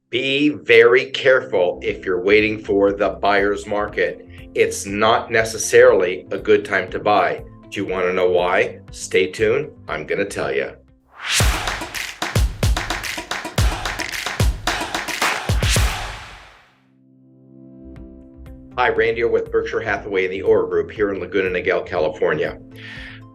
Be very careful if you're waiting for the buyer's market. It's not necessarily a good time to buy. Do you want to know why? Stay tuned. I'm going to tell you. Hi, Randy with Berkshire Hathaway and the Orr Group here in Laguna Niguel, California.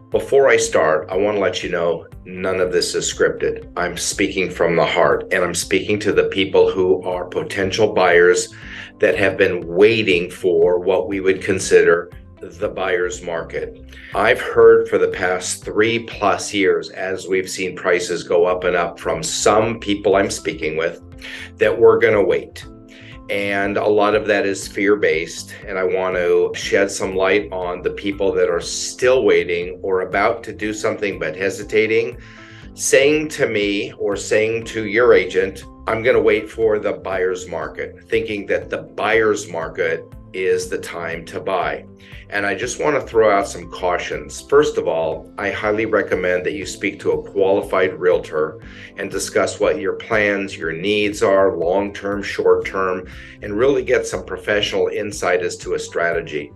Before I start, I want to let you know none of this is scripted. I'm speaking from the heart, and I'm speaking to the people who are potential buyers that have been waiting for what we would consider the buyer's market. I've heard for the past 3+ years, as we've seen prices go up and up from some people I'm speaking with, that we're going to wait. And a lot of that is fear-based, and I want to shed some light on the people that are still waiting or about to do something but hesitating, saying to me or saying to your agent, I'm going to wait for the buyer's market, thinking that the buyer's market is the time to buy. And I just want to throw out some cautions. First of all, I highly recommend that you speak to a qualified realtor and discuss what your plans, your needs are, long-term, short-term, and really get some professional insight as to a strategy.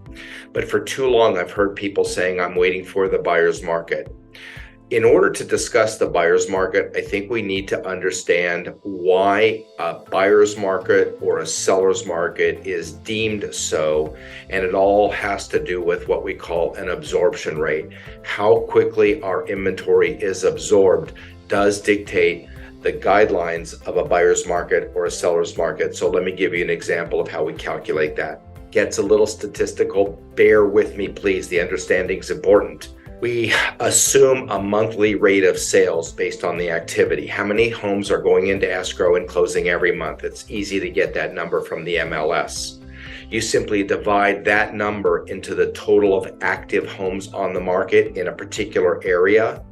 But for too long, I've heard people saying, I'm waiting for the buyer's market. In order to discuss the buyer's market, I think we need to understand why a buyer's market or a seller's market is deemed so, and it all has to do with what we call an absorption rate. How quickly our inventory is absorbed does dictate the guidelines of a buyer's market or a seller's market. So let me give you an example of how we calculate that. Gets a little statistical. Bear with me, please. The understanding is important. We assume a monthly rate of sales based on the activity. How many homes are going into escrow and closing every month? It's easy to get that number from the MLS. You simply divide that number into the total of active homes on the market in a particular area,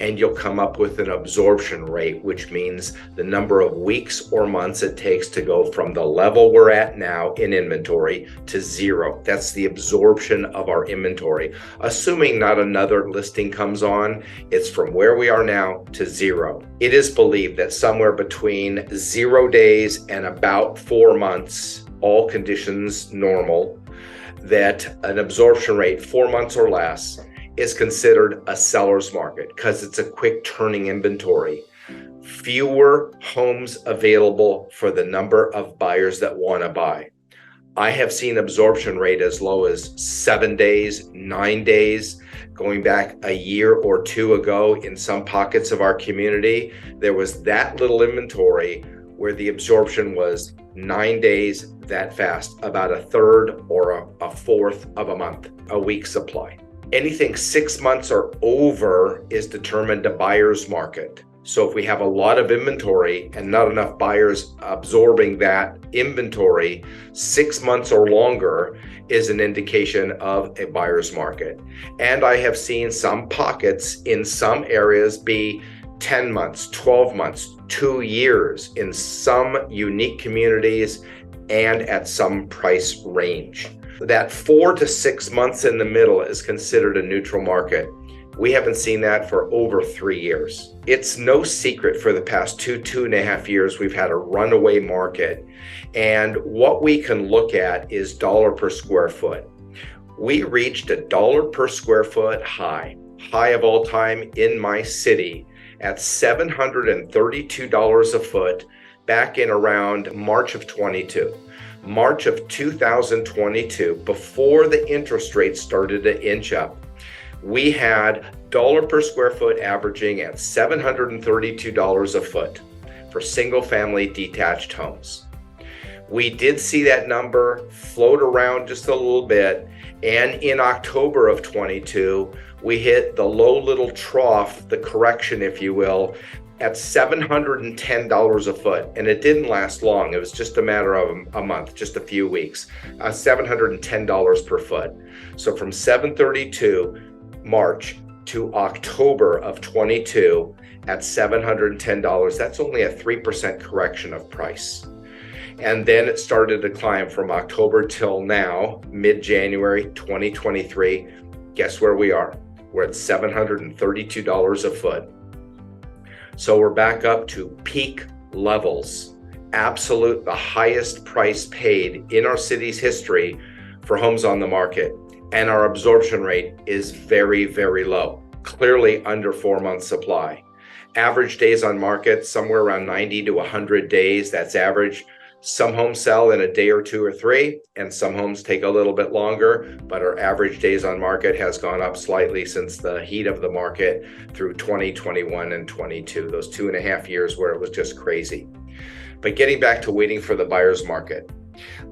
and you'll come up with an absorption rate, which means the number of weeks or months it takes to go from the level we're at now in inventory to zero. That's the absorption of our inventory. Assuming not another listing comes on, it's from where we are now to zero. It is believed that somewhere between 0 days and about 4 months, all conditions normal, that an absorption rate 4 months or less is considered a seller's market because it's a quick turning inventory. Fewer homes available for the number of buyers that want to buy. I have seen absorption rate as low as 7 days, 9 days. Going back a year or two ago in some pockets of our community, there was that little inventory where the absorption was 9 days that fast, about a third or a fourth of a month, a week supply. Anything 6 months or over is determined a buyer's market. So if we have a lot of inventory and not enough buyers absorbing that inventory, 6 months or longer is an indication of a buyer's market. And I have seen some pockets in some areas be 10 months, 12 months, 2 years in some unique communities and at some price range. That 4 to 6 months in the middle is considered a neutral market. We haven't seen that for over 3 years. It's no secret for the past 2.5 years, we've had a runaway market. And what we can look at is dollar per square foot. We reached a dollar per square foot high of all time in my city at $732 a foot back in around March of 22. March of 2022, before the interest rates started to inch up, we had dollar per square foot averaging at $732 a foot for single family detached homes. We did see that number float around just a little bit, and in October of 22, we hit the low little trough, the correction, if you will, at $710 a foot. And it didn't last long. It was just a matter of a month, just a few weeks, $710 per foot. So from 732 March to October of 22 at $710, that's only a 3% correction of price. And then it started to climb from October till now, mid-January 2023. Guess where we are? We're at $732 a foot. So we're back up to peak levels. the highest price paid in our city's history for homes on the market. And our absorption rate is very, very low, clearly under 4 months supply. Average days on market, somewhere around 90 to 100 days. That's average. Some homes sell in a day or two or three, and some homes take a little bit longer, but our average days on market has gone up slightly since the heat of the market through 2021 and 22, those 2.5 years where it was just crazy. But getting back to waiting for the buyer's market,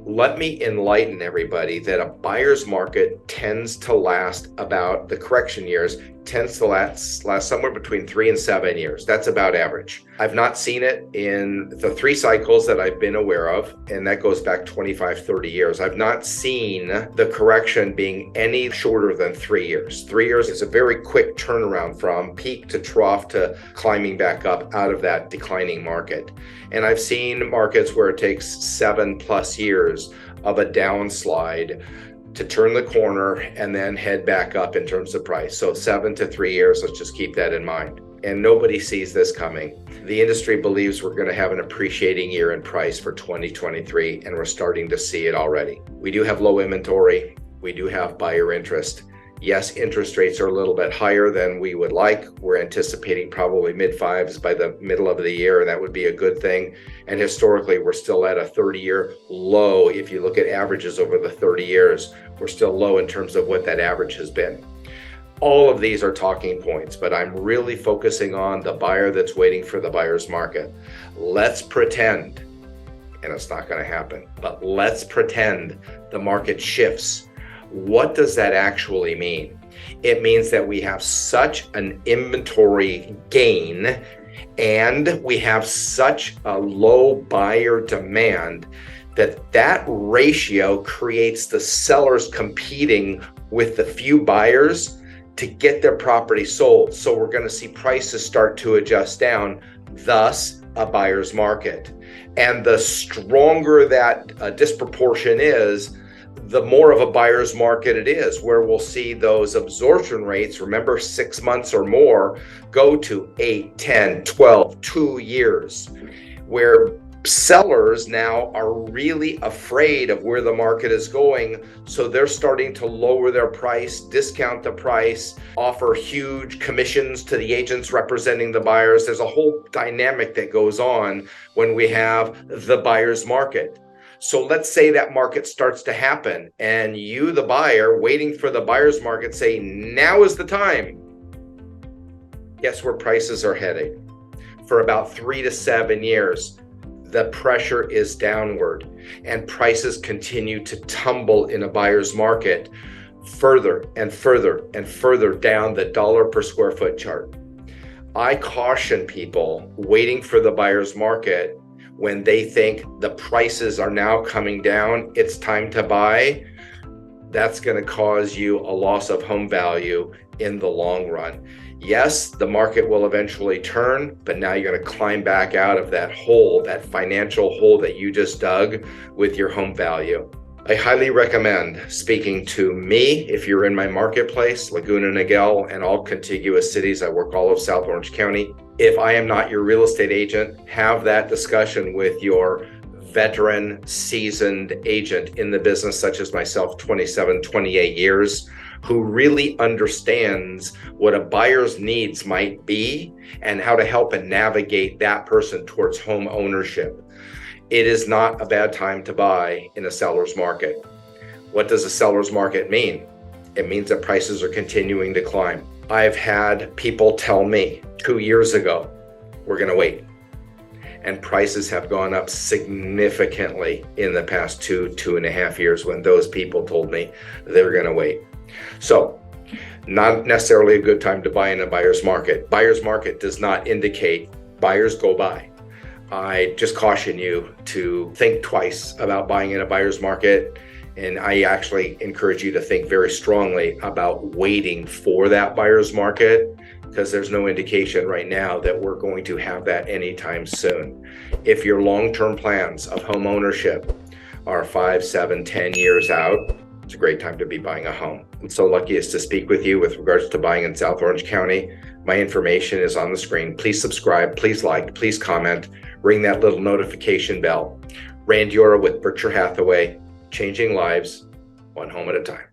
let me enlighten everybody that a buyer's market tends to last about, the correction years, tends to last somewhere between 3 and 7 years. That's about average. I've not seen it in the 3 cycles that I've been aware of, and that goes back 25, 30 years. I've not seen the correction being any shorter than 3 years. 3 years is a very quick turnaround from peak to trough to climbing back up out of that declining market. And I've seen markets where it takes 7+ years of a downslide to turn the corner and then head back up in terms of price. So 7 to 3 years, let's just keep that in mind. And nobody sees this coming. The industry believes we're going to have an appreciating year in price for 2023, and we're starting to see it already. We do have low inventory. We do have buyer interest. Yes, interest rates are a little bit higher than we would like. We're anticipating probably mid-5s by the middle of the year, and that would be a good thing. And historically, we're still at a 30-year low. If you look at averages over the 30 years, we're still low in terms of what that average has been. All of these are talking points, but I'm really focusing on the buyer that's waiting for the buyer's market. Let's pretend, and it's not going to happen, but let's pretend the market shifts. What does that actually mean? It means that we have such an inventory gain and we have such a low buyer demand that ratio creates the sellers competing with the few buyers to get their property sold. So we're going to see prices start to adjust down, thus a buyer's market. And the stronger that disproportion is, the more of a buyer's market it is, where we'll see those absorption rates, remember 6 months or more, go to 8, 10, 12, 2 years, where sellers now are really afraid of where the market is going. So they're starting to lower their price, discount the price, offer huge commissions to the agents representing the buyers. There's a whole dynamic that goes on when we have the buyer's market. So let's say that market starts to happen and you, the buyer, waiting for the buyer's market, say, now is the time. Guess where prices are heading? For about 3 to 7 years, the pressure is downward and prices continue to tumble in a buyer's market further and further and further down the dollar per square foot chart. I caution people waiting for the buyer's market when they think the prices are now coming down, it's time to buy. That's going to cause you a loss of home value in the long run. Yes, the market will eventually turn, but now you're going to climb back out of that hole, that financial hole that you just dug with your home value. I highly recommend speaking to me if you're in my marketplace, Laguna Niguel, and all contiguous cities. I work all of South Orange County. If I am not your real estate agent, have that discussion with your veteran, seasoned agent in the business, such as myself, 27, 28 years, who really understands what a buyer's needs might be and how to help and navigate that person towards home ownership. It is not a bad time to buy in a seller's market. What does a seller's market mean? It means that prices are continuing to climb. I've had people tell me 2 years ago, we're going to wait. And prices have gone up significantly in the past 2.5 years when those people told me they're going to wait. So, not necessarily a good time to buy in a buyer's market. Buyer's market does not indicate buyers go buy. I just caution you to think twice about buying in a buyer's market. And I actually encourage you to think very strongly about waiting for that buyer's market, because there's no indication right now that we're going to have that anytime soon. If your long-term plans of home ownership are 5, 7, 10 years out, it's a great time to be buying a home. I'm so lucky as to speak with you with regards to buying in South Orange County. My information is on the screen. Please subscribe, please like, please comment. ring that little notification bell. Randy Orr with Berkshire Hathaway, changing lives one home at a time.